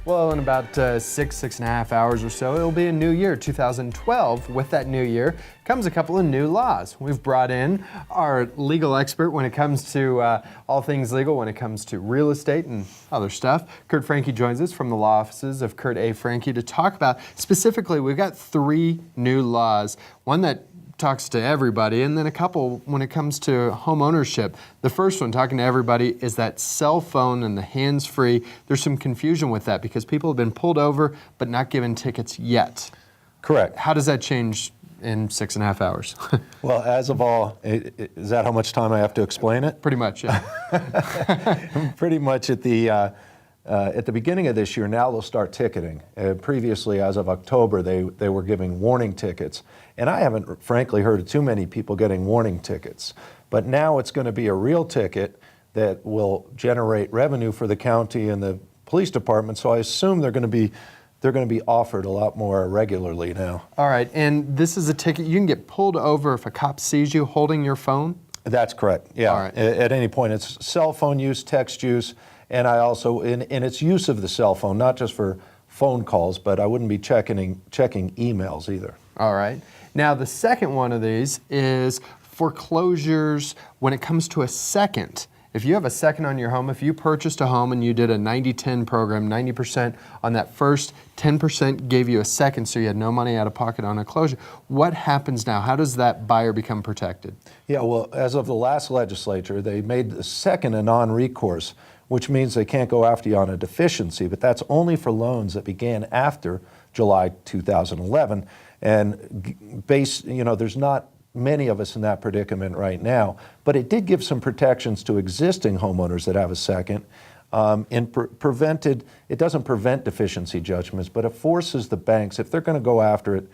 Well, in about 6.5 hours or so, it'll be a new year, 2012. With that new year comes a couple of new laws. We've brought in our legal expert when it comes to all things legal, when it comes to real estate and other stuff. Kurt Franke joins us from the law offices of Kurt A. Franke to talk about, specifically, we've got 3 new laws. One that talks to everybody, and then a couple when it comes to home ownership. The first one, talking to everybody, is that cell phone and the hands-free. There's some confusion with that because people have been pulled over but not given tickets yet. Correct. How does that change in 6.5 hours? Well, as of all, is that how much time I have to explain it? Pretty much, yeah. Pretty much at the beginning of this year, now they'll start ticketing. Previously, as of October, they were giving warning tickets. And I haven't, frankly, heard of too many people getting warning tickets. But now it's going to be a real ticket that will generate revenue for the county and the police department. So I assume they're going to be offered a lot more regularly now. All right, and this is a ticket. You can get pulled over if a cop sees you holding your phone? That's correct, yeah. All right. At any point. It's cell phone use, text use, and I also, in its use of the cell phone, not just for phone calls, but I wouldn't be checking emails either. All right. Now, the second one of these is foreclosures when it comes to a second. If you have a second on your home, if you purchased a home and you did a 90-10 program, 90% on that first, 10% gave you a second, so you had no money out of pocket on a closure, what happens now? How does that buyer become protected? Yeah, well, as of the last legislature, they made the second a non-recourse, which means they can't go after you on a deficiency, but that's only for loans that began after July 2011. And there's not many of us in that predicament right now, but it did give some protections to existing homeowners that have a second. It doesn't prevent deficiency judgments, but it forces the banks, if they're going to go after it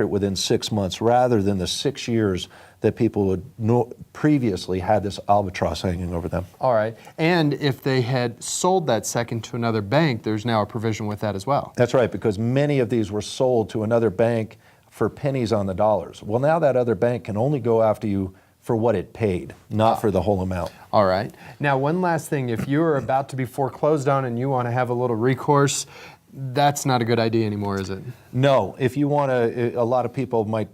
within 6 months rather than the 6 years that people would previously had this albatross hanging over them. All right. And if they had sold that second to another bank, there's now a provision with that as well. That's right, because many of these were sold to another bank for pennies on the dollars. Well, now that other bank can only go after you for what it paid, not for the whole amount. All right. Now, one last thing. If you're about to be foreclosed on and you want to have a little recourse, that's not a good idea anymore, is it? No. If you want to, a lot of people might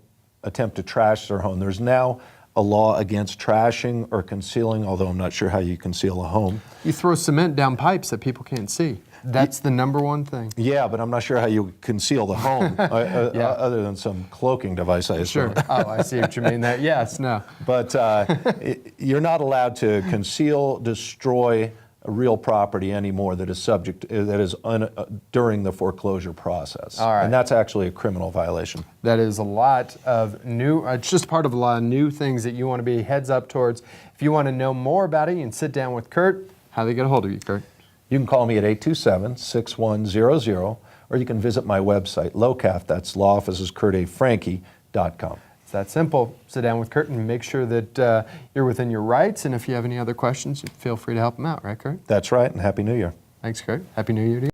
attempt to trash their home. There's now a law against trashing or concealing, although I'm not sure how you conceal a home. You throw cement down pipes that people can't see. That's the number one thing. Yeah, but I'm not sure how you conceal the home, other than some cloaking device, I assume. Sure. Oh, I see what you mean there. Yes, no. But you're not allowed to conceal, destroy a real property anymore that is during the foreclosure process. All right. And that's actually a criminal violation. That is a lot of new, it's just part of a lot of new things that you want to be heads up towards. If you want to know more about it, you can sit down with Kurt. How do they get a hold of you, Kurt? You can call me at 827-6100, or you can visit my website, LOCAF, that's Law Offices KurtAFranke.com. It's that simple. Sit down with Kurt and make sure that you're within your rights, and if you have any other questions, feel free to help him out, right, Kurt? That's right, and Happy New Year. Thanks, Kurt. Happy New Year to you.